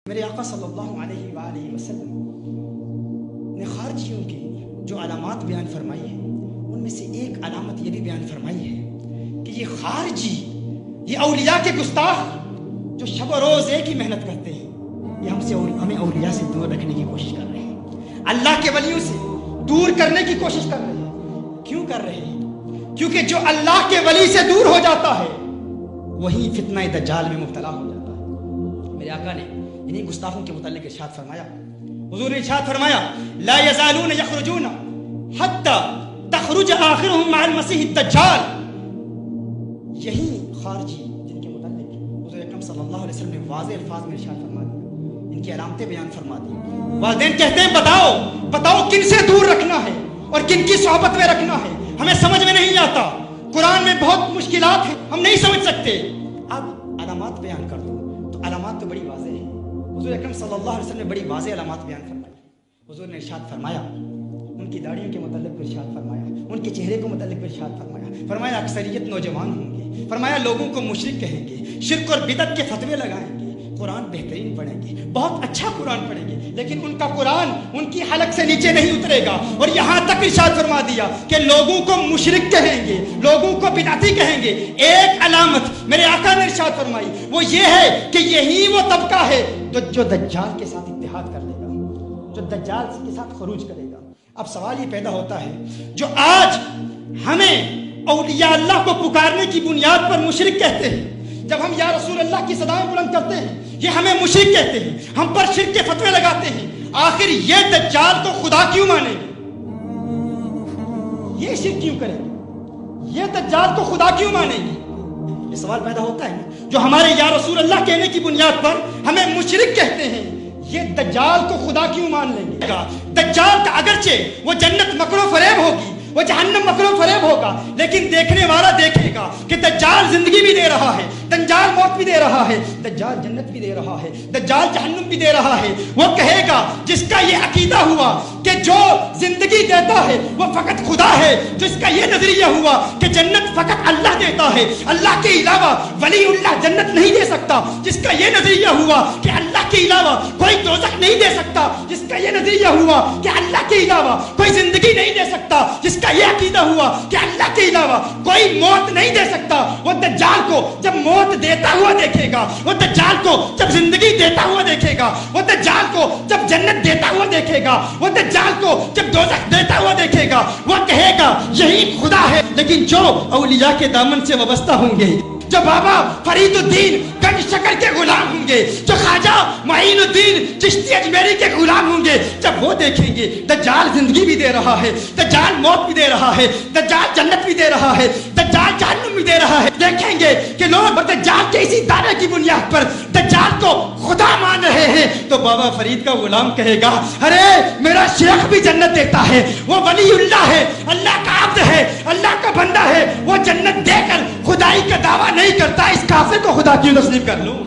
میرے آقا صلی اللہ علیہ وآلہ وسلم نے خارجیوں کی جو علامات بیان فرمائی ہیں ان میں سے ایک علامت یہ بھی بیان فرمائی ہے کہ یہ خارجی، یہ اولیاء کے گستاخ جو شب و روز ایک ہی محنت کرتے ہیں، یہ ہمیں اولیاء سے دور رکھنے کی کوشش کر رہے ہیں، اللہ کے ولیوں سے دور کرنے کی کوشش کر رہے ہیں۔ کیوں کر رہے ہیں؟ کیونکہ جو اللہ کے ولی سے دور ہو جاتا ہے وہی فتنہ دجال میں مبتلا ہو جاتا ہے۔ میرے آقا نے انہیں گستاخوں کے متعلق ارشاد فرمایا، حضور نے ارشاد فرمایا لا یزالون یخرجون حتی تخرج آخرهم مع المسیح الدجال۔ یہی خارجی جن کے متعلق حضور اکرم صلی اللہ علیہ وسلم نے واضح الفاظ میں ارشاد فرما دیا، ان کی علامتیں بیان فرما دی۔ والدین کہتے ہیں بتاؤ کن سے دور رکھنا ہے اور کن کی صحبت میں رکھنا ہے، ہمیں سمجھ میں نہیں آتا، قرآن میں بہت مشکلات ہیں، ہم نہیں سمجھ سکتے۔ اب علامات بیان کر دو تو علامات تو بڑی واضح ہیں۔ حضور اکرم صلی اللہ علیہ وسلم نے بڑی واضح علامات بیان فرمائی۔ حضور نے ارشاد فرمایا، ان کی داڑھیوں کے متعلق ارشاد فرمایا، ان کے چہرے کو متعلق ارشاد فرمایا اکثریت نوجوان ہوں گے، فرمایا لوگوں کو مشرک کہیں گے، شرک اور بدعت کے فتوے لگائیں گے، قرآن بہترین پڑھیں گے، بہت اچھا قرآن پڑھیں گے، لیکن ان کا قرآن ان کی حلق سے نیچے نہیں اترے گا، اور یہاں تک ارشاد فرما دیا کہ لوگوں کو مشرک کہیں گے، لوگوں کو بدعتی کہیں گے۔ ایک علامت میرے آقا نے ارشاد فرمائی وہ یہ ہے کہ یہی وہ طبقہ ہے جو دجال کے ساتھ اتحاد کر لے گا، جو دجال کے ساتھ خروج کرے گا۔ اب سوال یہ پیدا ہوتا ہے، جو آج ہمیں اولیاء اللہ کو پکارنے کی بنیاد پر مشرک کہتے ہیں، جب ہم یا رسول اللہ کی صدائیں بلند کرتے ہیں یہ ہمیں مشرک کہتے ہیں، ہم پر شرک کے فتوے لگاتے ہیں، آخر یہ دجال کو خدا کیوں مانیں گے؟ یہ شرک کیوں کریں گے؟ یہ دجال کو خدا کیوں مانیں گے؟ یہ سوال پیدا ہوتا ہے جو ہمارے یا رسول اللہ کہنے کی بنیاد پر ہمیں مشرک کہتے ہیں، یہ دجال کو خدا کیوں مان لیں گے؟ دجال کا اگرچہ وہ جنت مکر و فریب ہوگی، وہ جہنم مکر و فریب ہوگا، لیکن دیکھنے والا دیکھے گا کہ دجال زندگی بھی دے رہا ہے، دجال موت بھی دے رہا ہے، دجال جنت بھی دے رہا ہے، دجال جہنم بھی دے رہا ہے۔ وہ کہے گا جس کا یہ عقیدہ ہوا کہ جو زندگی دیتا ہے وہ فقط خدا ہے، جس کا یہ نظریہ ہوا کہ جنت فقط اللہ دیتا ہے، اللہ کے علاوہ ولی اللہ جنت نہیں دے سکتا، جس کا یہ نظریہ ہوا کہ اللہ کے علاوہ کوئی دوزخ نہیں دے سکتا، جس کا یہ نظریہ ہوا کہ اللہ کے علاوہ کوئی زندگی نہیں دے سکتا، جس کا یہ عقیدہ ہوا کہ اللہ کے علاوہ کوئی موت نہیں دے سکتا، وہ دجال کو جب موت دیتا ہوا دیکھے گا، وہ دجال کو جب زندگی دیتا ہوا دیکھے گا، وہ دجال کو جب جنت دیتا ہوا دیکھے گا، وہ دجال کو جب دوزخ دیتا ہوا دیکھے گا، وہ کہے گا یہی خدا ہے۔ لیکن جو اولیاء کے دامن سے وابستہ ہوں گے، جو بابا فرید الدین گنج شکر کے غلام ہوں گے، جو خواجہ معین الدین چشتی اجمیری کے غلام ہوں گے، جب وہ دیکھیں گے دجال زندگی بھی دے رہا ہے، دجال موت بھی دے رہا ہے، دجال جنت بھی دے رہا ہے، دجال جہنم بھی دے رہا ہے، دیکھیں گے کہ لوگ دجال کے اسی دعوے کی بنیاد پر دجال کو خدا مان رہے ہیں، تو بابا فرید کا غلام کہے گا ارے میرا شیخ بھی جنت دیتا ہے، وہ ولی اللہ ہے، اللہ کا عبد ہے، اللہ کا بندہ ہے، وہ جنت دے کر خدائی کا دعویٰ نہیں کرتا، اس کافر کو خدا کیوں تسلیم کر لوں؟